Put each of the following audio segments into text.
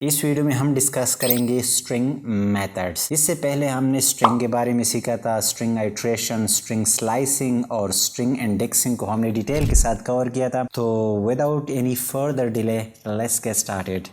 इस वीडियो में हम डिस्कस करेंगे स्ट्रिंग मेथड्स। इससे पहले हमने स्ट्रिंग के बारे में सीखा था, स्ट्रिंग आइट्रेशन, स्ट्रिंग स्लाइसिंग और स्ट्रिंग इंडेक्सिंग को हमने डिटेल के साथ कवर किया था। तो without any further delay let's get started.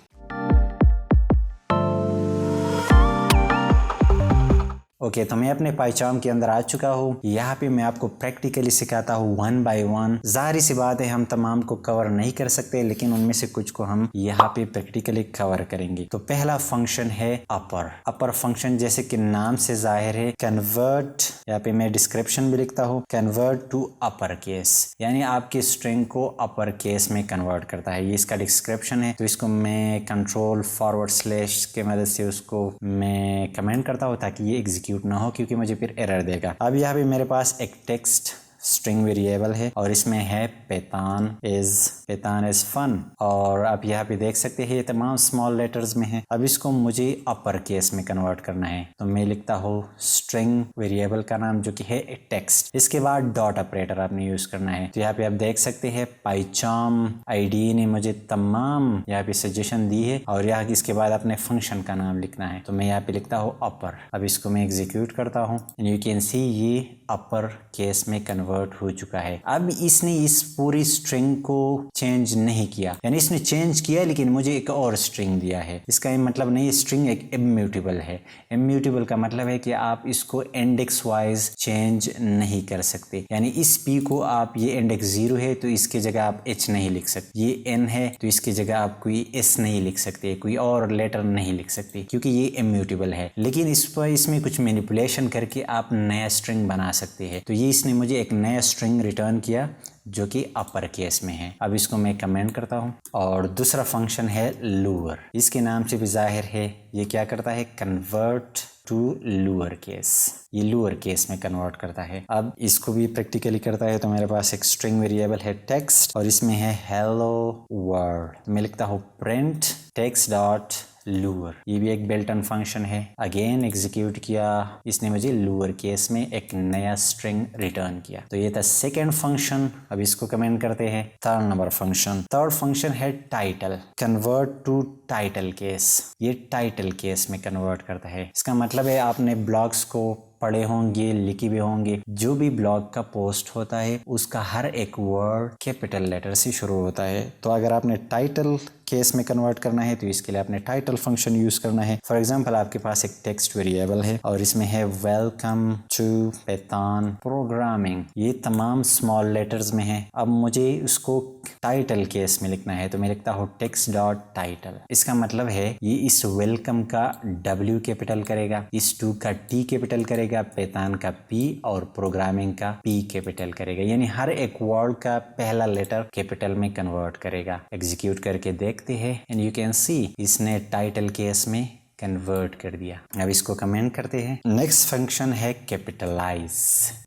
Okay, तो मैं अपने पाइचार्म के अंदर आ चुका हूँ। यहाँ पे मैं आपको प्रैक्टिकली सिखाता हूँ वन बाय वन। जाहिर सी बात है हम तमाम को कवर नहीं कर सकते, लेकिन उनमें से कुछ को हम यहाँ पे प्रैक्टिकली कवर करेंगे। तो पहला फंक्शन है अपर। अपर फंक्शन जैसे कि नाम से जाहिर है कन्वर्ट, यहाँ पे मैं डिस्क्रिप्शन भी लिखता हूँ, कन्वर्ट टू अपर केस, यानी आपकी स्ट्रिंग को अपर केस में कन्वर्ट करता है। ये इसका डिस्क्रिप्शन है। तो इसको मैं कंट्रोल फॉरवर्ड स्लैश के मदद से उसको मैं कमेंट करता हूँ ताकि ये एग्जीक्यूट ना हो, क्योंकि मुझे फिर एरर देगा। अब यहाँ पे मेरे पास एक टेक्स्ट स्ट्रिंग वेरिएबल है और इसमें है पैतान इज फन, और आप यहाँ पे देख सकते हैं ये तमाम स्मॉल लेटर्स में है। अब इसको मुझे अपर केस में कन्वर्ट करना है, तो मैं लिखता हूँ स्ट्रिंग वेरिएबल का नाम जो कि है टेक्स्ट। इसके बाद डॉट ऑपरेटर आपने यूज करना है। तो यहाँ पे आप देख सकते हैं पाइचार्म आईडी ने मुझे तमाम यहाँ पे सजेशन दी है, और यहाँ इसके बाद अपने फंक्शन का नाम लिखना है। तो मैं यहाँ पे लिखता हूँ अपर। अब इसको मैं एग्जीक्यूट करता हूँ, यू कैन सी ये अपर केस में कन्वर्ट हो चुका है। अब इसने इस पूरी स्ट्रिंग को चेंज नहीं किया, यानी इसने चेंज किया लेकिन मुझे एक और स्ट्रिंग दिया है। इसका ये मतलब नहीं, स्ट्रिंग एक इम्यूटेबल है। इम्यूटेबल का मतलब है कि आप इसको इंडेक्स वाइज चेंज नहीं कर सकते, यानी इस पी को आप, ये इंडेक्स 0 है तो इसकी जगह आप h नहीं लिख सकते, ये n है तो इसकी जगह आप कोई s नहीं लिख सकते, कोई और लेटर नहीं लिख सकते, क्योंकि ये इम्यूटेबल है। लेकिन इस पर इसमें कुछ मैनिपुलेशन करके आप नया स्ट्रिंग बना सकते हैं। तो ये इसने मुझे एक नया स्ट्रिंग रिटर्न किया जो कि अपर केस में है। अब इसको मैं कमेंट करता हूँ। और दूसरा फंक्शन है लोअर। इसके नाम से भी जाहिर है ये क्या करता है, कन्वर्ट टू लोअर केस। ये लोअर केस में कन्वर्ट करता है। अब इसको भी प्रैक्टिकली करता है। तो मेरे पास एक स्ट्रिंग वेरिएबल है टेक्स्ट और इसमें है हेलो वर्ल्ड। मैं लिखता हूँ प्रिंट टेक्स्ट डॉट लोअर। ये भी एक बिल्ट इन फंक्शन है। अगेन एग्जीक्यूट किया, इसने मुझे लोअर केस में एक नया स्ट्रिंग रिटर्न किया। तो ये था सेकेंड फंक्शन। अब इसको कमेंट करते हैं। Third number function, third function है title, convert to title case. ये टाइटल केस में कन्वर्ट करता है। इसका मतलब है आपने ब्लॉग्स को पढ़े होंगे, लिखे भी होंगे। जो भी ब्लॉग का पोस्ट होता है उसका हर एक वर्ड कैपिटल लेटर से शुरू होता है। तो अगर आपने टाइटल केस में कन्वर्ट करना है तो इसके लिए आपने टाइटल फंक्शन यूज करना है। फॉर एग्जांपल आपके पास एक टेक्स्ट वेरिएबल है और इसमें है वेलकम टू पैतान प्रोग्रामिंग। ये तमाम स्मॉल लेटर्स में है। अब मुझे उसको टाइटल केस में लिखना है, तो मैं लिखता हूँ टेक्स्ट डॉट टाइटल। इसका मतलब है ये इस वेलकम का W कैपिटल करेगा, इस टू का T कैपिटल करेगा, पैतान का P और प्रोग्रामिंग का P कैपिटल करेगा, यानी हर एक वर्ड का पहला लेटर कैपिटल में कन्वर्ट करेगा। एग्जीक्यूट करके देखते हैं एंड यू कैन सी इसने टाइटल केस में कन्वर्ट कर दिया। अब इसको कमेंट करते हैं। नेक्स्ट फंक्शन है कैपिटलाइज।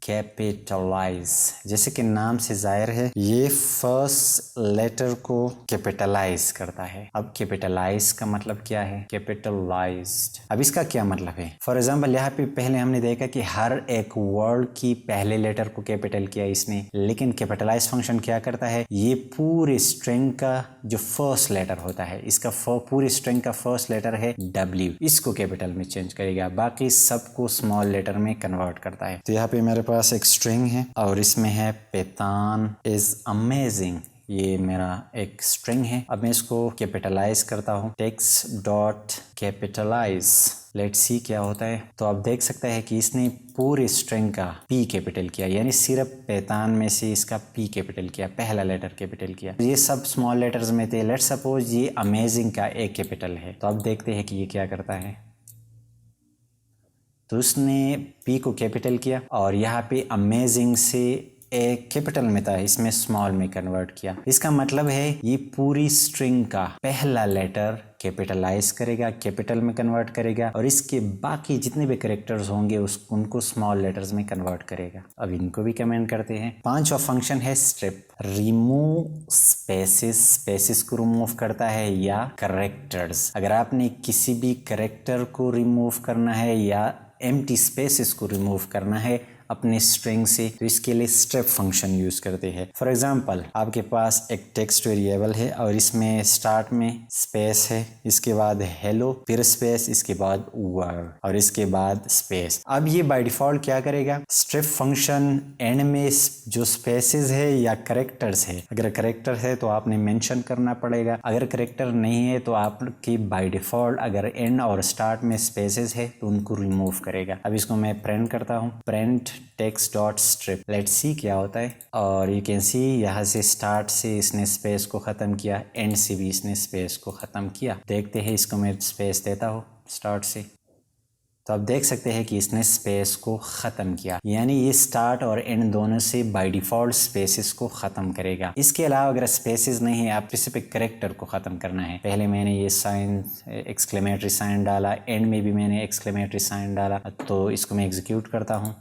कैपिटलाइज जैसे कि नाम से जाहिर है ये फर्स्ट लेटर को कैपिटलाइज करता है। अब कैपिटलाइज का मतलब क्या है, कैपिटलाइज्ड। अब इसका क्या मतलब है, फॉर एग्जांपल यहाँ पे पहले हमने देखा कि हर एक वर्ड की पहले लेटर को कैपिटल किया इसने, लेकिन कैपिटलाइज फंक्शन क्या करता है, ये पूरे स्ट्रिंग का जो फर्स्ट लेटर होता है, इसका पूरी स्ट्रिंग का फर्स्ट लेटर है W, इसको कैपिटल में चेंज करेगा, बाकी सबको स्मॉल लेटर में कन्वर्ट करता है। तो यहाँ पे मेरे पास एक स्ट्रिंग है और इसमें है पैतान इज अमेजिंग। ये मेरा एक स्ट्रिंग है। अब मैं इसको कैपिटलाइज करता हूँ, text dot capitalise. Let's see क्या होता है। तो आप देख सकते हैं कि इसने पूरी स्ट्रिंग का P कैपिटल किया, यानी सिर्फ पैतान में से इसका P कैपिटल किया, पहला लेटर कैपिटल किया। ये सब स्मॉल लेटर्स में थे। लेट्स सपोज ये अमेजिंग का A कैपिटल है। तो अब देखते हैं कि ये क्या करता है। तो उसने P को कैपिटल किया और यहाँ पे अमेजिंग से एक कैपिटल में था, इसमें स्मॉल में कन्वर्ट किया। इसका मतलब है ये पूरी स्ट्रिंग का पहला लेटर कैपिटलाइज करेगा, कैपिटल में कन्वर्ट करेगा, और इसके बाकी जितने भी कैरेक्टर्स होंगे उनको स्मॉल लेटर्स में कन्वर्ट करेगा। अब इनको भी कमेंट करते हैं। पांचवा फंक्शन है स्ट्रिप, रिमूव स्पेसिस। स्पेसिस को रिमूव करता है या कैरेक्टर्स। अगर आपने किसी भी कैरेक्टर को रिमूव करना है या एम्प्टी स्पेसेस को रिमूव करना है, अपने स्ट्रिंग से, तो इसके लिए स्ट्रिप फंक्शन यूज करते हैं। फॉर एग्जांपल आपके पास एक टेक्स्ट वेरिएबल है और इसमें स्टार्ट में स्पेस है, इसके बाद हेलो, फिर स्पेस, इसके बाद वर्ड और इसके बाद स्पेस। अब ये बाय डिफॉल्ट क्या करेगा, स्ट्रिप फंक्शन एंड में जो स्पेसेस है या करेक्टर्स है, अगर करेक्टर है तो आपने मेंशन करना पड़ेगा, अगर करेक्टर नहीं है तो आपकी बाय डिफॉल्ट अगर एंड और स्टार्ट में स्पेसेस है तो उनको रिमूव करेगा। अब इसको मैं प्रिंट करता हूँ, print text dot strip, let's see क्या होता है। और यू कैन सी यहाँ से स्टार्ट से इसने स्पेस को ख़त्म किया, एंड से भी इसने स्पेस को ख़त्म किया। देखते हैं, इसको मैं स्पेस देता हूँ स्टार्ट से, तो आप देख सकते हैं कि इसने स्पेस को ख़त्म किया, यानी ये स्टार्ट और एंड दोनों से बाय डिफ़ॉल्ट स्पेसेस को ख़त्म करेगा। इसके अलावा अगर स्पेसेस नहीं है, आप स्पेसिफिक करेक्टर को ख़त्म करना है, पहले मैंने ये साइन एक्सक्लेमेटरी साइन डाला, एंड में भी मैंने एक्सक्लेमेटरी साइन डाला, तो इसको मैं एग्जीक्यूट करता हूँ।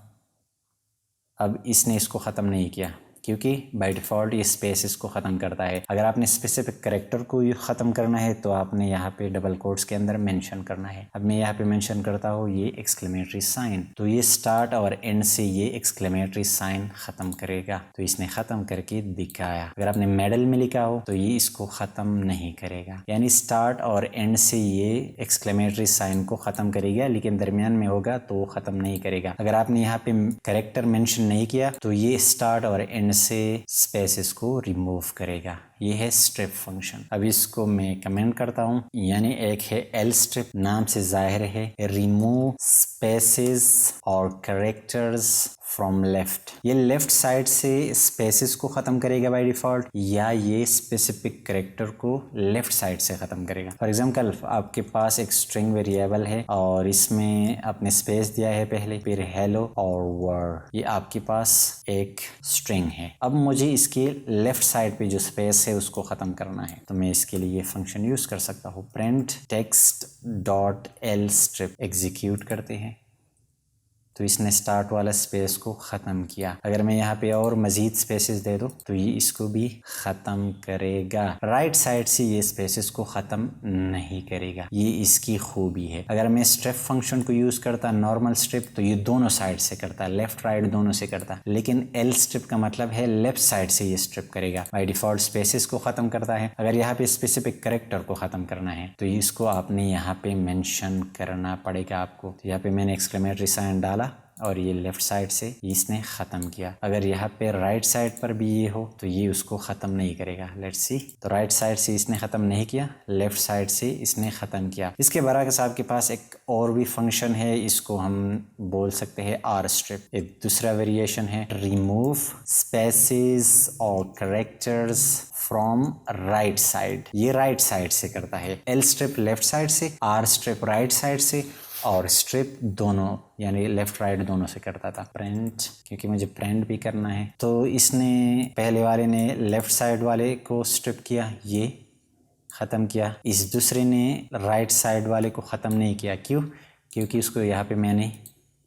अब इसने इसको ख़त्म नहीं किया क्योंकि बाय डिफ़ॉल्ट ये स्पेसेस को ख़त्म करता है। अगर आपने स्पेसिफिक करेक्टर को ख़त्म करना है तो आपने यहाँ पे डबल कोट्स के अंदर मेंशन करना है। अब मैं यहाँ पे मेंशन करता हूँ ये एक्सक्लेमेटरी साइन, तो ये स्टार्ट और एंड से ये एक्सक्लेमेटरी साइन ख़त्म करेगा, तो इसने ख़त्म करके दिखाया। अगर आपने मिडल में लिखा हो तो ये इसको ख़त्म नहीं करेगा, यानी स्टार्ट और एंड से ये एक्सक्लेमेटरी साइन को ख़त्म करेगा, लेकिन दरमियान में होगा तो वो ख़त्म नहीं करेगा। अगर आपने यहाँ पे करेक्टर मेंशन नहीं किया तो ये स्टार्ट और एंड से स्पेसेस को रिमूव करेगा। ये है स्ट्रिप फंक्शन। अब इसको मैं कमेंट करता हूँ, यानी एक है एल स्ट्रिप, नाम से जाहिर है रिमूव स्पेसेस और कैरेक्टर्स फ्रॉम लेफ्ट। ये लेफ्ट साइड से स्पेसेस को ख़त्म करेगा बाय डिफ़ॉल्ट, या ये स्पेसिफिक कैरेक्टर को लेफ्ट साइड से ख़त्म करेगा। फॉर एग्जांपल आपके पास एक स्ट्रिंग वेरिएबल है और इसमें आपने स्पेस दिया है पहले, फिर हेलो और वर्ड, ये आपके पास एक स्ट्रिंग है। अब मुझे इसके लेफ्ट साइड पे जो स्पेस है उसको ख़त्म करना है, तो मैं इसके लिए ये फंक्शन यूज़ कर सकता हूँ, print text dot L strip. Execute करते हैं तो इसने स्टार्ट वाला स्पेस को ख़त्म किया। अगर मैं यहाँ पे और मज़ीद स्पेसेस दे दूँ तो ये इसको भी ख़त्म करेगा। राइट साइड से ये स्पेसेस को ख़त्म नहीं करेगा, ये इसकी खूबी है। अगर मैं स्ट्रिप फंक्शन को यूज़ करता नॉर्मल स्ट्रिप तो ये दोनों साइड से करता, लेफ्ट राइट दोनों से करता, लेकिन एल स्ट्रिप का मतलब है लेफ्ट साइड से ये स्ट्रिप करेगा। बाय डिफ़ॉल्ट स्पेसेस को ख़त्म करता है। अगर यहाँ पे स्पेसिफिक कैरेक्टर को ख़त्म करना है तो इसको आपने यहाँ पे मेंशन करना पड़ेगा आपको। तो यहाँ पे मैंने एक्सक्लेमेटरी साइन डाला और ये लेफ्ट साइड से इसने ख़त्म किया। अगर यहाँ पे राइट साइड पर भी ये हो तो ये उसको ख़त्म नहीं करेगा। लेट्स सी, तो राइट साइड से इसने ख़त्म नहीं किया, लेफ्ट साइड से इसने ख़त्म किया। इसके बरअक्स आपके पास एक और भी फंक्शन है, इसको हम बोल सकते हैं आर स्ट्रिप। एक दूसरा वेरिएशन है रिमूव स्पेसेस और कैरेक्टर्स फ्रॉम राइट साइड। ये राइट साइड से करता है, एल स्ट्रिप लेफ्ट साइड से, आर स्ट्रिप राइट साइड से, और स्ट्रिप दोनों यानी लेफ्ट राइट दोनों से करता था। प्रिंट, क्योंकि मुझे प्रिंट भी करना है, तो इसने पहले वाले ने लेफ्ट साइड वाले को स्ट्रिप किया, ये ख़त्म किया। इस दूसरे ने राइट साइड वाले को ख़त्म नहीं किया। क्यों? क्योंकि उसको यहाँ पे मैंने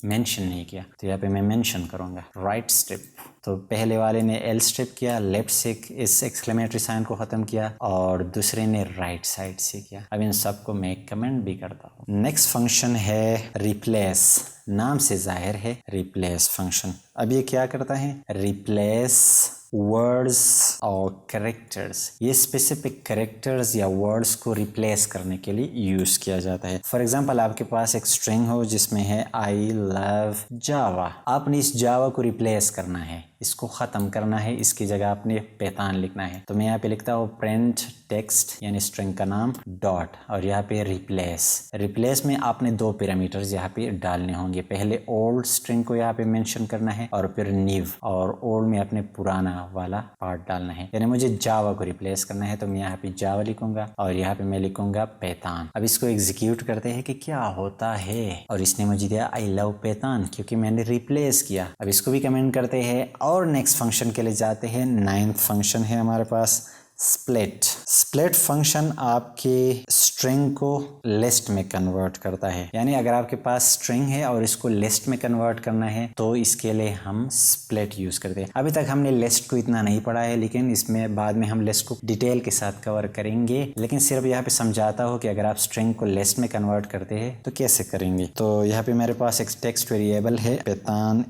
मेंशन नहीं किया, तो यहाँ पे मैं मेंशन करूँगा राइट स्ट्रिप। तो पहले वाले ने एल स्ट्रिप किया, लेफ्ट से इस एक्सक्लेमेटरी साइन को ख़त्म किया, और दूसरे ने राइट साइड से किया। अब इन सबको मैं कमेंट भी करता हूँ। नेक्स्ट फंक्शन है रिप्लेस, नाम से जाहिर है रिप्लेस फंक्शन। अब ये क्या करता है, रिप्लेस वर्ड्स और कैरेक्टर्स। ये स्पेसिफिक कैरेक्टर्स या वर्ड्स को रिप्लेस करने के लिए यूज़ किया जाता है। फॉर एग्जांपल आपके पास एक स्ट्रिंग हो जिसमें है आई लव जावा, आपने इस जावा को रिप्लेस करना है, इसको ख़त्म करना है, इसकी जगह आपने पैतान लिखना है। तो मैं यहाँ पे लिखता हूँ प्रिंट टेक्स्ट यानी स्ट्रिंग का नाम डॉट, और यहाँ पे रिप्लेस। रिप्लेस में आपने दो पैरामीटर्स यहाँ पे डालने होंगे, पहले ओल्ड स्ट्रिंग को यहाँ पे मेंशन करना है और फिर न्यू, और ओल्ड में अपने पुराना वाला पार्ट डालना है। यानी मुझे जावा को रिप्लेस करना है तो मैं यहाँ पे जावा लिखूंगा और यहाँ पे मैं लिखूंगा पैतान। अब इसको एग्जीक्यूट करते हैं कि क्या होता है, और इसने मुझे दिया आई लव पैतान क्योंकि मैंने रिप्लेस किया। अब इसको भी कमेंट करते हैं और नेक्स्ट फंक्शन के लिए जाते हैं। 9th फंक्शन है हमारे पास स्प्लिट। स्प्लिट फंक्शन आपके स्ट्रिंग को लिस्ट में कन्वर्ट करता है, यानी अगर आपके पास स्ट्रिंग है और इसको लिस्ट में कन्वर्ट करना है तो इसके लिए हम स्प्लिट यूज करते हैं। अभी तक हमने लिस्ट को इतना नहीं पढ़ा है, लेकिन इसमें बाद में हम लिस्ट को डिटेल के साथ कवर करेंगे, लेकिन सिर्फ यहाँ पे समझाता हो कि अगर आप स्ट्रिंग को लिस्ट में कन्वर्ट करते हैं तो कैसे करेंगे। तो यहाँ पे मेरे पास एक टेक्स्ट वेरिएबल है पैथॉन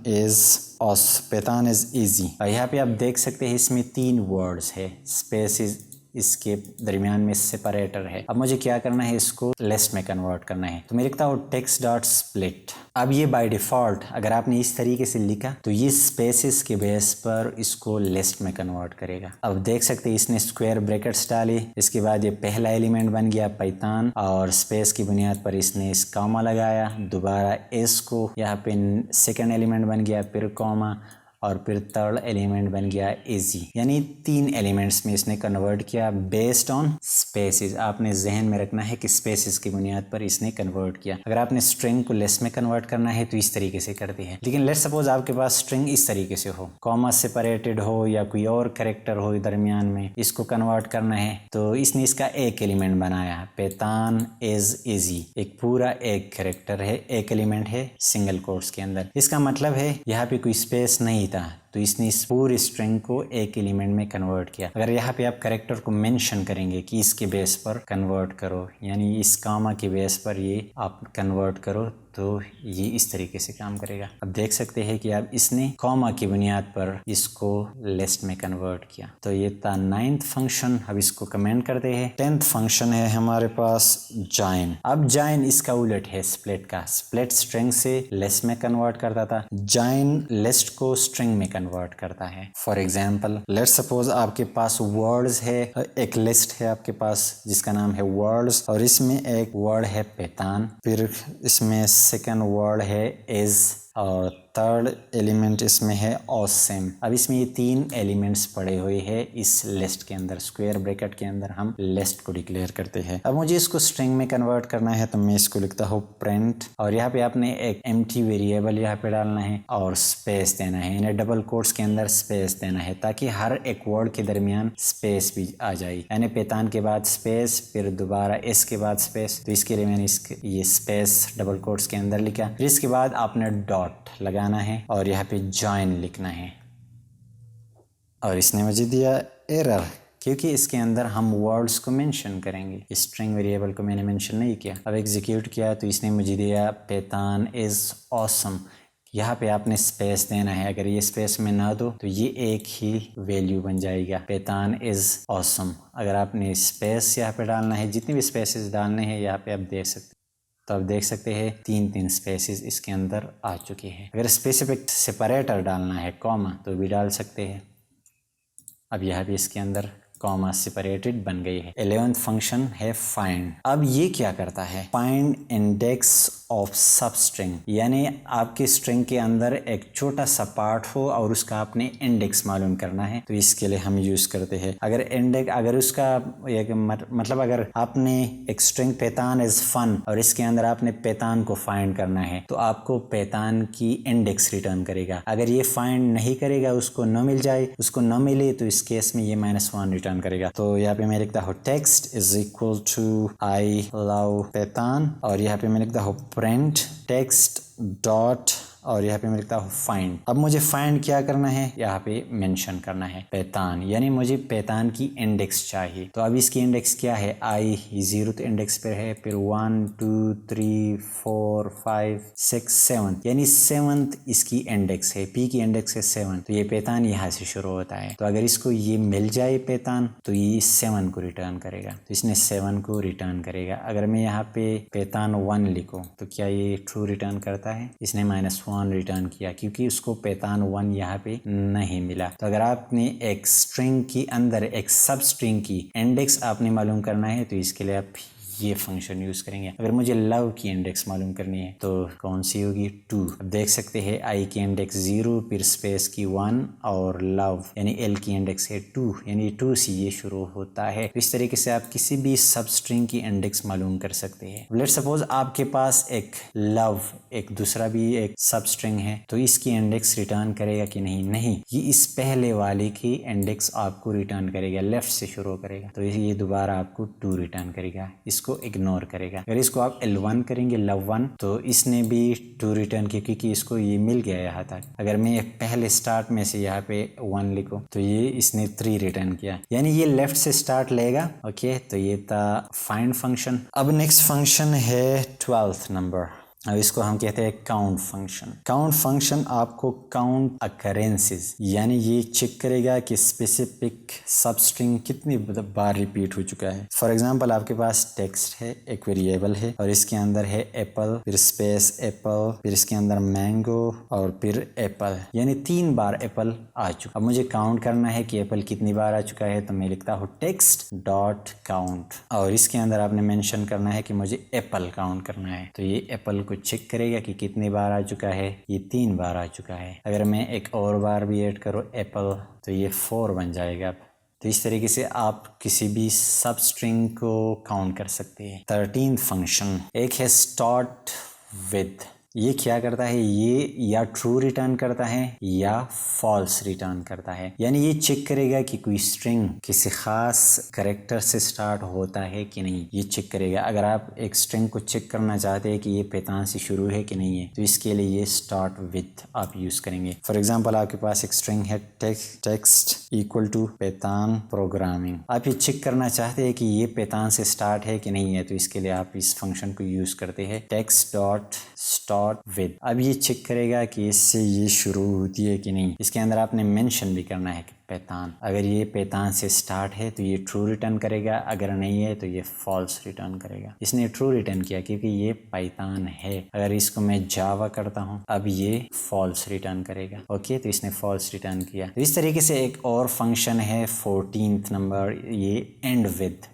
इज इजी, और यहाँ पे आप देख सकते हैं इसमें 3 वर्ड्स है, स्पेस इसके दरमियान में सेपरेटर है। अब मुझे क्या करना है, इसको लिस्ट में कन्वर्ट करना है, तो मैं लिखता हूँ टेक्स्ट डॉट स्प्लिट। अब ये बाय डिफॉल्ट अगर आपने इस तरीके से लिखा तो ये स्पेसिस के बेस पर इसको लिस्ट में कन्वर्ट करेगा। अब देख सकते हैं इसने स्क्वायर ब्रैकेट्स डाली, इसके बाद ये पहला एलिमेंट बन गया पाइथन, और स्पेस की बुनियाद पर इसने इस कॉमा लगाया, दोबारा इसको यहाँ पे सेकेंड एलिमेंट बन गया, फिर कॉमा, और फिर थर्ड एलिमेंट बन गया इजी, यानी 3 एलिमेंट्स में इसने कन्वर्ट किया बेस्ड ऑन स्पेसिस। आपने जहन में रखना है कि स्पेसिस की बुनियाद पर इसने कन्वर्ट किया। अगर आपने स्ट्रिंग को लिस्ट में कन्वर्ट करना है तो इस तरीके से करते हैं, लेकिन लेट्स सपोज आपके पास स्ट्रिंग इस तरीके से हो, कॉमा सेपरेटेड हो या कोई और कैरेक्टर हो दरमियान में, इसको कन्वर्ट करना है तो इसने इसका एक एलिमेंट बनाया, पैथॉन इज इजी, एक पूरा एक कैरेक्टर है, एक एलिमेंट है सिंगल कोट्स के अंदर। इसका मतलब है यहाँ पे कोई स्पेस नहीं था, तो इसने इस पूरी स्ट्रिंग को एक एलिमेंट में कन्वर्ट किया। अगर यहाँ पे आप कैरेक्टर को मेंशन करेंगे कि इसके बेस पर कन्वर्ट करो, यानी इस कामा के बेस पर ये आप कन्वर्ट करो, तो ये इस तरीके से काम करेगा। अब देख सकते हैं कि अब इसने कॉमा की बुनियाद पर इसको लिस्ट में कन्वर्ट किया। तो ये था 9th फंक्शन। अब इसको कमेंट करते हैं। 10th फंक्शन है हमारे पास जॉइन। अब जॉइन इसका उलट है स्प्लिट का। स्प्लिट स्ट्रिंग से लिस्ट में कन्वर्ट करता था, जॉइन लिस्ट को स्ट्रिंग में कन्वर्ट करता है। फॉर एग्जाम्पल लेट्स सपोज आपके पास वर्ड्स है, एक लिस्ट है आपके पास जिसका नाम है वर्ड्स, और इसमें एक वर्ड है पैथॉन, फिर इसमें सेकेंड वर्ड है इज, और थर्ड एलिमेंट इसमें है ऑसम। अब इसमें ये 3 एलिमेंट्स पड़े हुए हैं इस लिस्ट के अंदर, स्क्वायर ब्रैकेट के अंदर हम लिस्ट को डिक्लेयर करते हैं। अब मुझे इसको स्ट्रिंग में कन्वर्ट करना है तो मैं इसको लिखता हूँ प्रिंट, और यहाँ पे आपने एक एम्प्टी वेरिएबल यहाँ पे डालना है और स्पेस देना है, यानी डबल कोट्स के अंदर स्पेस देना है ताकि हर एक वर्ड के दरमियान स्पेस भी आ जाए, यानी पैथॉन के बाद स्पेस, फिर दोबारा इस के बाद स्पेस। तो इसके लिए मैंने ये स्पेस डबल कोट्स के अंदर लिखा। फिर इसके बाद आपने डॉट लगाना है और यहाँ पे जॉइन लिखना है, और इसने मुझे दिया एरर क्योंकि इसके अंदर हम वर्ड्स को मेंशन करेंगे, स्ट्रिंग वेरिएबल को मैंने मेंशन नहीं किया। अब एग्जीक्यूट किया तो इसने मुझे दिया पैथॉन इज ऑसम। यहाँ पे आपने स्पेस देना है, अगर ये स्पेस में ना दो तो ये एक ही वैल्यू बन जाएगा, पैथॉन इज ऑसम। अगर आपने स्पेस यहाँ पे डालना है, जितनी भी स्पेसेस डालने हैं यहाँ पे आप दे सकते। तो आप देख सकते हैं 3 स्पेसेस इसके अंदर आ चुके हैं। अगर स्पेसिफिक सेपरेटर डालना है कॉमा तो भी डाल सकते हैं। अब यह भी इसके अंदर कॉमा सेपरेटेड बन गई है। 11th फंक्शन है फाइंड। अब ये क्या करता है, फाइंड इंडेक्स ऑफ सब स्ट्रिंग, यानी आपकी स्ट्रिंग के अंदर एक छोटा सा पार्ट हो और उसका आपने इंडेक्स मालूम करना है, तो इसके लिए हम यूज करते हैं। अगर उसका मतलब अगर आपने एक स्ट्रिंग पैथॉन इज फन और इसके अंदर आपने पैथॉन को फाइंड करना है तो आपको पैथॉन की इंडेक्स रिटर्न करेगा। अगर ये फाइंड नहीं करेगा, उसको न मिल जाए, उसको न मिले, तो इस केस में ये -1 रिटर्न करेगा। तो यहाँ पे मैं लिखता हूँ text is equal to I love Python, और यहाँ पे मैं लिखता हूँ प्रिंट टेक्स्ट डॉट, और यहाँ पे मैं लिखता हूँ फाइंड। अब मुझे फाइंड क्या करना है, यहाँ पे मेंशन करना है पैथॉन, यानी मुझे पैथॉन की इंडेक्स चाहिए। तो अब इसकी इंडेक्स क्या है, आई 0th इंडेक्स पे है, फिर 1 2 3 4 5 6 7, यानी 7th इसकी इंडेक्स है, पी की इंडेक्स है 7, तो ये पैथॉन यहाँ से शुरू होता है। तो अगर इसको ये मिल जाए पैथॉन तो ये 7 को रिटर्न करेगा, तो इसने 7 को रिटर्न करेगा। अगर मैं यहाँ पे पैथॉन 1 लिखूँ तो क्या ये ट्रू रिटर्न करता है, इसने -1 रिटर्न किया क्योंकि उसको पैथॉन 1 यहाँ पे नहीं मिला। तो अगर आपने एक स्ट्रिंग के अंदर एक सब स्ट्रिंग की इंडेक्स आपने मालूम करना है तो इसके लिए आप ये फंक्शन यूज करेंगे। अगर मुझे लव की इंडेक्स मालूम करनी है तो कौन सी होगी, 2। अब देख सकते हैं आई की इंडेक्स 0 फिर स्पेस की 1 और लव यानी एल की इंडेक्स है 2 यानी 2 से ये शुरू होता है। तो इस तरीके से आप किसी भी सब स्ट्रिंग की इंडेक्स मालूम कर सकते हैं। लेट सपोज आपके पास एक लव एक दूसरा भी एक सब स्ट्रिंग है, तो इसकी इंडेक्स रिटर्न करेगा कि नहीं? नहीं, ये इस पहले वाले की इंडेक्स आपको रिटर्न करेगा, लेफ्ट से शुरू करेगा, तो ये दोबारा आपको 2 रिटर्न करेगा, इसको इग्नोर करेगा। अगर इसको आप L1 करेंगे लव 1 तो इसने भी 2 रिटर्न किया क्योंकि इसको ये मिल गया यहाँ तक। अगर मैं पहले स्टार्ट में से यहाँ पे 1 लिखूं तो ये इसने 3 रिटर्न किया, यानी ये लेफ्ट से स्टार्ट लेगा। ओके, तो ये था फाइंड फंक्शन। अब नेक्स्ट फंक्शन है 12th नंबर। अब इसको हम कहते हैं काउंट फंक्शन। काउंट फंक्शन आपको काउंट अकरेंसेस यानी ये चेक करेगा कि स्पेसिफिक सब स्ट्रिंग कितनी बार रिपीट हो चुका है। फॉर एग्जांपल आपके पास टेक्स्ट है, एक वेरिएबल है और इसके अंदर है एप्पल फिर स्पेस एप्पल फिर इसके अंदर मैंगो और फिर एप्पल, यानी 3 बार एप्पल आ चुका। अब मुझे काउंट करना है कि एप्पल कितनी बार आ चुका है, तो मैं लिखता हूँ टेक्स्ट डॉट काउंट और इसके अंदर आपने मेंशन करना है कि मुझे एप्पल काउंट करना है। तो ये एप्पल चेक करेगा कि कितनी बार आ चुका है, ये 3 बार आ चुका है। अगर मैं एक और बार भी ऐड करूँ एप्पल तो ये 4 बन जाएगा। तो इस तरीके से आप किसी भी सब स्ट्रिंग को काउंट कर सकते हैं। 13th फंक्शन एक है स्टार्ट विद। ये क्या करता है, ये या ट्रू रिटर्न करता है या फॉल्स रिटर्न करता है, यानी ये चेक करेगा कि कोई स्ट्रिंग किसी खास कैरेक्टर से स्टार्ट होता है कि नहीं, ये चेक करेगा। अगर आप एक स्ट्रिंग को चेक करना चाहते हैं कि ये पैतान से शुरू है कि नहीं है, तो इसके लिए ये स्टार्ट विथ आप यूज करेंगे। फॉर एग्जाम्पल आपके पास एक स्ट्रिंग है टेक्स्ट इक्वल टू पैतान प्रोग्रामिंग। आप ये चेक करना चाहते हैं कि ये पैतान से स्टार्ट है कि नहीं है, तो इसके लिए आप इस फंक्शन को यूज करते हैं टेक्स्ट डॉट स्टार्ट विद। अब ये चेक करेगा कि इससे ये शुरू होती है कि नहीं। इसके अंदर आपने मेंशन भी करना है कि पैतान, अगर ये पैतान से स्टार्ट है तो ये ट्रू रिटर्न करेगा, अगर नहीं है तो ये फॉल्स रिटर्न करेगा। इसने ट्रू रिटर्न किया क्योंकि ये पाइथन है। अगर इसको मैं जावा करता हूँ अब ये फॉल्स रिटर्न करेगा। ओके, तो इसने फॉल्स रिटर्न किया। तो इस तरीके से एक और फंक्शन है 14th नंबर, ये एंड विद।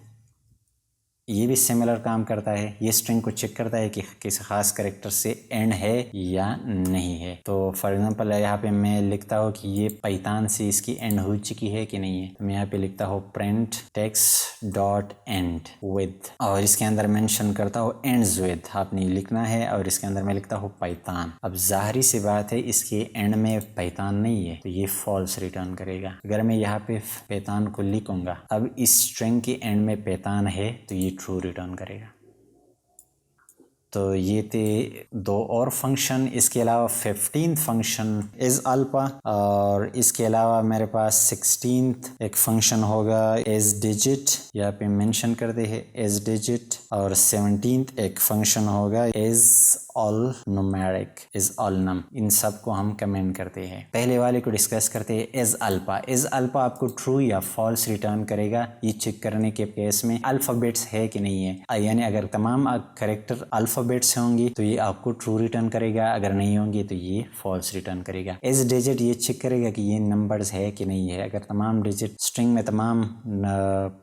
ये भी सिमिलर काम करता है, ये स्ट्रिंग को चेक करता है कि किसी खास कैरेक्टर से एंड है या नहीं है। तो फॉर एग्जांपल यहाँ पे मैं लिखता हूँ कि ये पाइथन से इसकी एंड हो चुकी है कि नहीं है, तो मैं यहाँ पे लिखता हूँ print text dot and with और इसके अंदर मेंशन करता हूँ एंड्स विद, आपने लिखना है और इसके अंदर मैं लिखता हूँ पाइथन। अब जाहिर सी बात है इसके एंड में पाइथन नहीं है तो ये फॉल्स रिटर्न करेगा। अगर मैं यहाँ पे पाइथन को लिखूंगा, अब इस स्ट्रिंग के एंड में पाइथन है तो ये ट्रू रिटर्न करेगा। तो ये थे 2 और फंक्शन। इसके अलावा 15th फंक्शन इज अल्फा और इसके अलावा मेरे पास 16th एक फंक्शन होगा एज डिजिट, यहाँ पे मेंशन करते हैं एज डिजिट, और 17th एक फंक्शन होगा is all numeric, is all num. इन सब को हम कमेंट करते हैं। पहले वाले को डिस्कस करते हैं एज अल्फा। एज अल्फा आपको ट्रू या फॉल्स रिटर्न करेगा, ये चेक करने के केस में अल्फाबेट्स है कि नहीं है, यानी अगर तमाम कैरेक्टर अल्फाबेट्स होंगी तो ये आपको ट्रू रिटर्न करेगा, अगर नहीं होंगी तो ये फॉल्स रिटर्न करेगा। एज डिजिट ये चेक करेगा कि ये नंबर्स है कि नहीं है, अगर तमाम डिजिट स्ट्रिंग में तमाम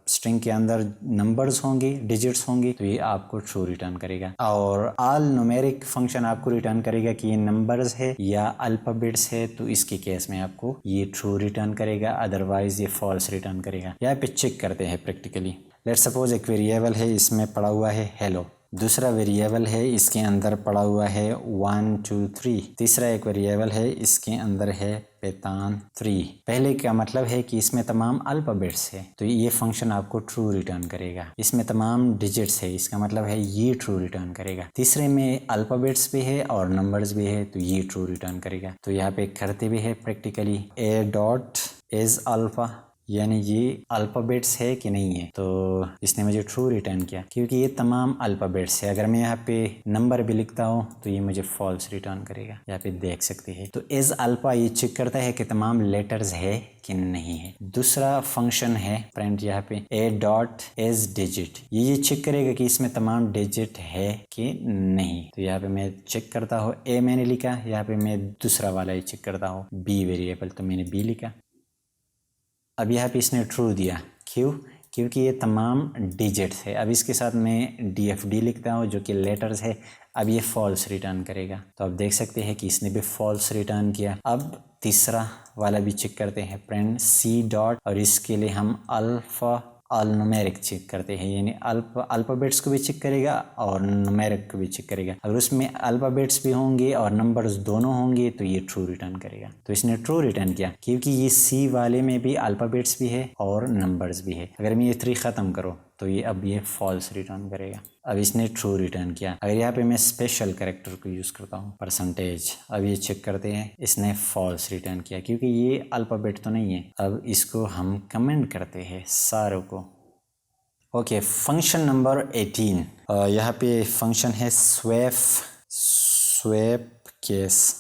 स्ट्रिंग के अंदर नंबर्स होंगे, डिजिट्स होंगी, तो ये आपको ट्रू रिटर्न करेगा। और ऑल न्यूमेरिक फंक्शन आपको रिटर्न करेगा कि ये नंबर्स है या अल्फाबेट्स है, तो इसके केस में आपको ये ट्रू रिटर्न करेगा, अदरवाइज ये फॉल्स रिटर्न करेगा। यहाँ पे चेक करते हैं प्रैक्टिकली। लेट्स सपोज एक वेरिएबल है, इसमें पड़ा हुआ है हेलो। दूसरा वेरिएबल है, इसके अंदर पड़ा हुआ है 1 2 3। तीसरा एक वेरिएबल है, इसके अंदर है पैतान 3। पहले का मतलब है कि इसमें तमाम अल्फाबेट्स है, तो ये फंक्शन आपको ट्रू रिटर्न करेगा। इसमें तमाम डिजिट्स है, इसका मतलब है ये ट्रू रिटर्न करेगा। तीसरे में अल्फाबेट्स भी है और नंबर्स भी है, तो ये ट्रू रिटर्न करेगा। तो यहाँ पे करते भी है practically A dot is alpha, यानी ये अल्फ़ाबेट्स है कि नहीं है, तो इसने मुझे ट्रू रिटर्न किया क्योंकि ये तमाम अल्फ़ाबेट्स है। अगर मैं यहाँ पे नंबर भी लिखता हूँ तो ये मुझे फॉल्स रिटर्न करेगा, यहाँ पे देख सकते हैं। तो एज अल्फ़ा ये चेक करता है कि तमाम लेटर्स है कि नहीं है। दूसरा फंक्शन है प्रिंट, यहाँ पे ए डॉट एज डिजिट, ये चेक करेगा कि इसमें तमाम डिजिट है कि नहीं। तो यहाँ पे मैं चेक करता हूँ, ए मैंने लिखा, यहाँ पे मैं दूसरा वाला ही चेक करता हूँ बी वेरिएबल, तो मैंने बी लिखा। अब यहाँ पे इसने ट्रू दिया, क्यों? क्योंकि ये तमाम डिजिट्स है। अब इसके साथ मैं DFD लिखता हूँ जो कि लेटर्स है। अब ये फॉल्स रिटर्न करेगा, तो आप देख सकते हैं कि इसने भी फॉल्स रिटर्न किया। अब तीसरा वाला भी चेक करते हैं, प्रिंट C डॉट, और इसके लिए हम अल्फा न्यूमेरिक चेक करते हैं, यानी अल्फ़ाबेट्स को भी चेक करेगा और न्यूमेरिक को भी चेक करेगा। अगर उसमें अल्फ़ाबेट्स भी होंगे और नंबर्स दोनों होंगे तो ये ट्रू रिटर्न करेगा। तो इसने ट्रू रिटर्न किया क्योंकि ये C वाले में भी अल्फ़ाबेट्स भी है और नंबर्स भी है। अगर मैं ये 3 ख़त्म करूँ तो ये अब ये फॉल्स रिटर्न करेगा। अब इसने ट्रू रिटर्न किया। अगर यहाँ पे मैं स्पेशल कैरेक्टर को यूज़ करता हूँ परसेंटेज, अब ये चेक करते हैं, इसने फॉल्स रिटर्न किया क्योंकि ये अल्फ़ाबेट तो नहीं है। अब इसको हम कमेंट करते हैं सारों को। ओके, फंक्शन नंबर 18, यहाँ पे फंक्शन है स्वैप केस।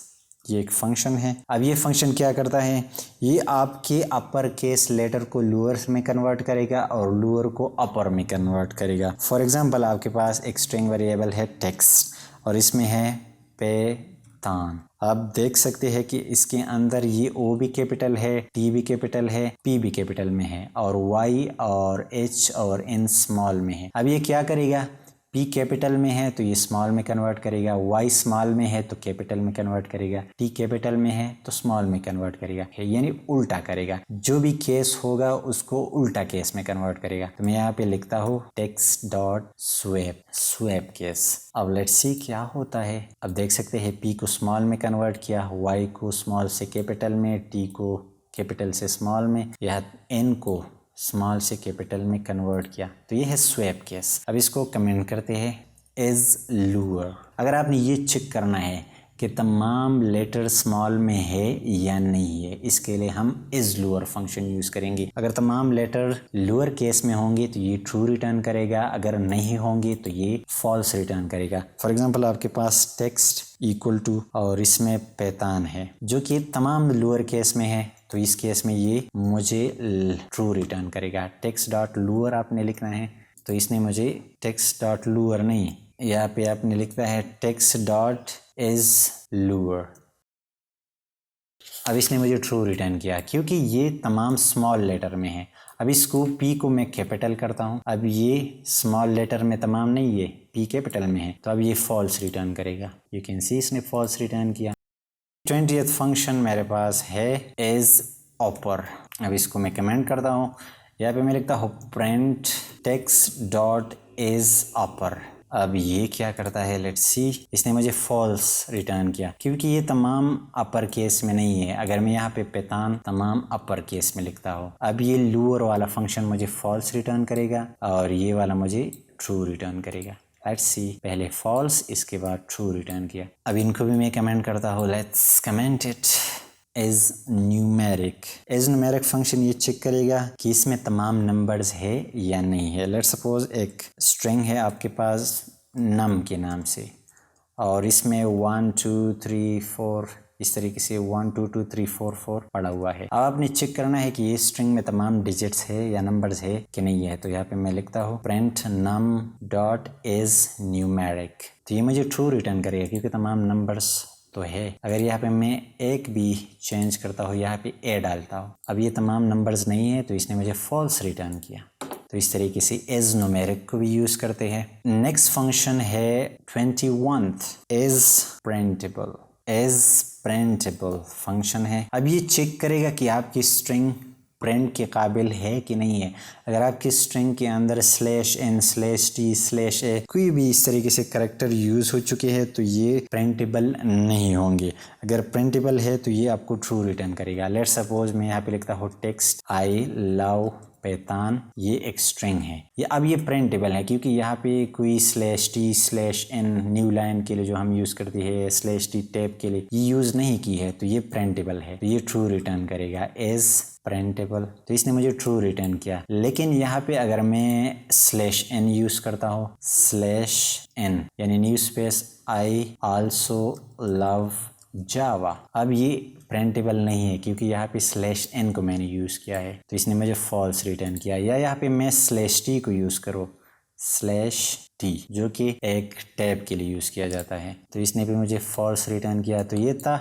ये एक फंक्शन है। अब ये फंक्शन क्या करता है, ये आपके अपर केस लेटर को लोअर में कन्वर्ट करेगा और लोअर को अपर में कन्वर्ट करेगा। फॉर एग्जांपल आपके पास एक स्ट्रिंग वेरिएबल है टेक्स्ट और इसमें है पैतान। आप देख सकते हैं कि इसके अंदर ये O भी कैपिटल है, T भी कैपिटल है, P भी कैपिटल में है और Y और H और N स्मॉल में है। अब ये क्या करेगा, P कैपिटल में है तो ये स्मॉल में कन्वर्ट करेगा, Y स्मॉल में है तो कैपिटल में कन्वर्ट करेगा, T कैपिटल में है तो स्मॉल में कन्वर्ट करेगा, यानी उल्टा करेगा। जो भी केस होगा उसको उल्टा केस में कन्वर्ट करेगा। तो मैं यहाँ पे लिखता हूँ टेक्स्ट डॉट स्वैप केस। अब लेट्स सी क्या होता है। अब देख सकते हैं P को स्मॉल में कन्वर्ट किया, Y को स्मॉल से कैपिटल में, T को कैपिटल से स्मॉल में, या N को स्मॉल से कैपिटल में कन्वर्ट किया। तो ये है स्वैप केस। अब इसको कमेंट करते हैं इज लूअर। अगर आपने ये चेक करना है कि तमाम लेटर स्मॉल में है या नहीं है, इसके लिए हम इज लूअर फंक्शन यूज़ करेंगे। अगर तमाम लेटर लोअर केस में होंगे तो ये ट्रू रिटर्न करेगा, अगर नहीं होंगे तो ये फॉल्स रिटर्न करेगा। फॉर एग्जांपल आपके पास टेक्स्ट इक्वल टू और इसमें पैतान है जो कि तमाम लोअर केस में है, तो इस केस में ये मुझे ट्रू रिटर्न करेगा। टेक्स्ट डॉट लूअर आपने लिखना है, तो इसने मुझे टेक्स्ट डॉट लूअर नहीं, यहाँ पे आपने लिखता है टेक्स्ट डॉट इज लूअर। अब इसने मुझे ट्रू रिटर्न किया क्योंकि ये तमाम स्मॉल लेटर में है। अब इसको P को मैं कैपिटल करता हूँ, अब ये स्मॉल लेटर में तमाम नहीं है, P कैपिटल में है, तो अब ये फॉल्स रिटर्न करेगा। यू कैन सी इसने फॉल्स रिटर्न किया। 20th फंक्शन मेरे पास है इज अपर। अब इसको मैं कमेंट करता हूँ, यहाँ पे मैं लिखता हूँ print text dot is upper. अब ये क्या करता है, लेट्स सी। इसने मुझे फॉल्स रिटर्न किया क्योंकि ये तमाम अपर केस में नहीं है। अगर मैं यहाँ पे पैतान तमाम अपर केस में लिखता हूँ, अब ये लूअर वाला फंक्शन मुझे फॉल्स रिटर्न करेगा और ये वाला मुझे ट्रू रिटर्न करेगा। लेट्स सी, पहले फॉल्स इसके बाद ट्रू रिटर्न किया। अब इनको भी मैं कमेंट करता हूँ, let's comment it is numeric. Is numeric function ये चेक करेगा कि इसमें तमाम नंबर्स है या नहीं है। लेट्स सपोज एक स्ट्रिंग है आपके पास नम के नाम से और इसमें 1 2 3 4 इस तरीके से 1 2 2 3 4 4 पड़ा हुआ है। अब आपने चेक करना है कि ये स्ट्रिंग में तमाम डिजिट्स है या नंबर्स है कि नहीं है। तो यहाँ पे मैं लिखता हूँ print num dot is numeric. तो ये मुझे ट्रू रिटर्न करेगा क्योंकि तमाम नंबर्स तो है। अगर यहाँ पे मैं एक भी चेंज करता हूँ, यहाँ पे ए डालता हूँ, अब ये तमाम नंबर्स नहीं है तो इसने मुझे फॉल्स रिटर्न किया। तो इस तरीके से इज न्यूमेरिक को भी यूज करते हैं। नेक्स्ट फंक्शन है 21th is printable. Is printable function है। अब ये चेक करेगा कि आपकी स्ट्रिंग प्रिंट के काबिल है कि नहीं है। अगर आपकी स्ट्रिंग के अंदर /n /t/a कोई भी इस तरीके से कैरेक्टर यूज़ हो चुके हैं तो ये प्रिंटेबल नहीं होंगे। अगर प्रिंटेबल है तो ये आपको ट्रू रिटर्न करेगा। लेट्स सपोज मैं यहाँ पे लिखता हूँ टेक्स्ट आई लव पैतान, ये एक स्ट्रिंग है, ये अब ये प्रिंटेबल है क्योंकि यहाँ पे कोई /t/n न्यू लाइन के लिए जो हम यूज़ करते हैं /t टैब के लिए ये यूज़ नहीं की है, तो ये प्रिंटेबल है, तो ये ट्रू रिटर्न करेगा एज प्रिंटेबल। तो इसने मुझे ट्रू रिटर्न किया। लेकिन यहाँ पे अगर मैं /n यूज़ करता हूँ /n यानी new space I also love Java, अब ये प्रिंटेबल नहीं है क्योंकि यहाँ पे /n को मैंने यूज़ किया है, तो इसने मुझे फॉल्स रिटर्न किया। या यहाँ पे मैं /t को यूज़ करो /t जो कि एक टैब के लिए यूज़ किया जाता है, तो इसने भी मुझे फॉल्स रिटर्न किया। तो ये था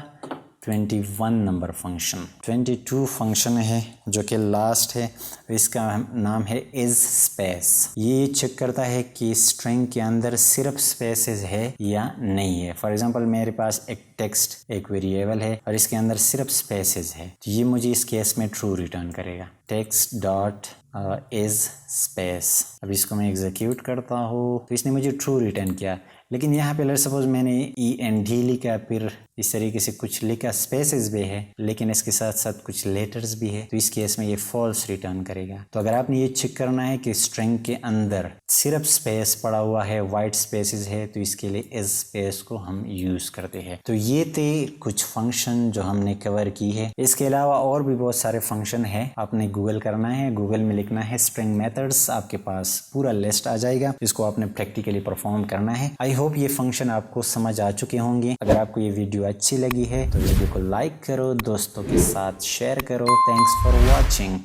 21 नंबर फंक्शन। 22 फंक्शन है जो कि लास्ट है, इसका नाम है इज स्पेस। ये चेक करता है कि स्ट्रिंग के अंदर सिर्फ स्पेसेस है या नहीं है। फॉर एग्जांपल मेरे पास एक टेक्स्ट एक वेरिएबल है और इसके अंदर सिर्फ स्पेसेस है, तो ये मुझे इस केस में ट्रू रिटर्न करेगा, टेक्स्ट डॉट इज स्पेस। अब इसको मैं एग्जीक्यूट करता हूँ तो इसने मुझे ट्रू रिटर्न किया। लेकिन यहाँ पे लेट्स सपोज मैंने END लिखा, फिर इस तरीके से कुछ लिखा, स्पेसेस भी है लेकिन इसके साथ साथ कुछ लेटर्स भी है, तो इस केस में ये फॉल्स रिटर्न करेगा। तो अगर आपने ये चेक करना है कि स्ट्रिंग के अंदर सिर्फ स्पेस पड़ा हुआ है, वाइट स्पेसेस है, तो इसके लिए इज स्पेस को हम यूज करते हैं। तो ये थे कुछ फंक्शन जो हमने कवर की है। इसके अलावा और भी बहुत सारे फंक्शन है, आपने गूगल करना है, गूगल में लिखना है स्ट्रिंग मेथड्स, आपके पास पूरा लिस्ट आ जाएगा, इसको आपने प्रैक्टिकली परफॉर्म करना है। आई होप ये फंक्शन आपको समझ आ चुके होंगे। अगर आपको ये वीडियो अच्छी लगी है तो वीडियो को लाइक करो, दोस्तों के साथ शेयर करो। Thanks for watching.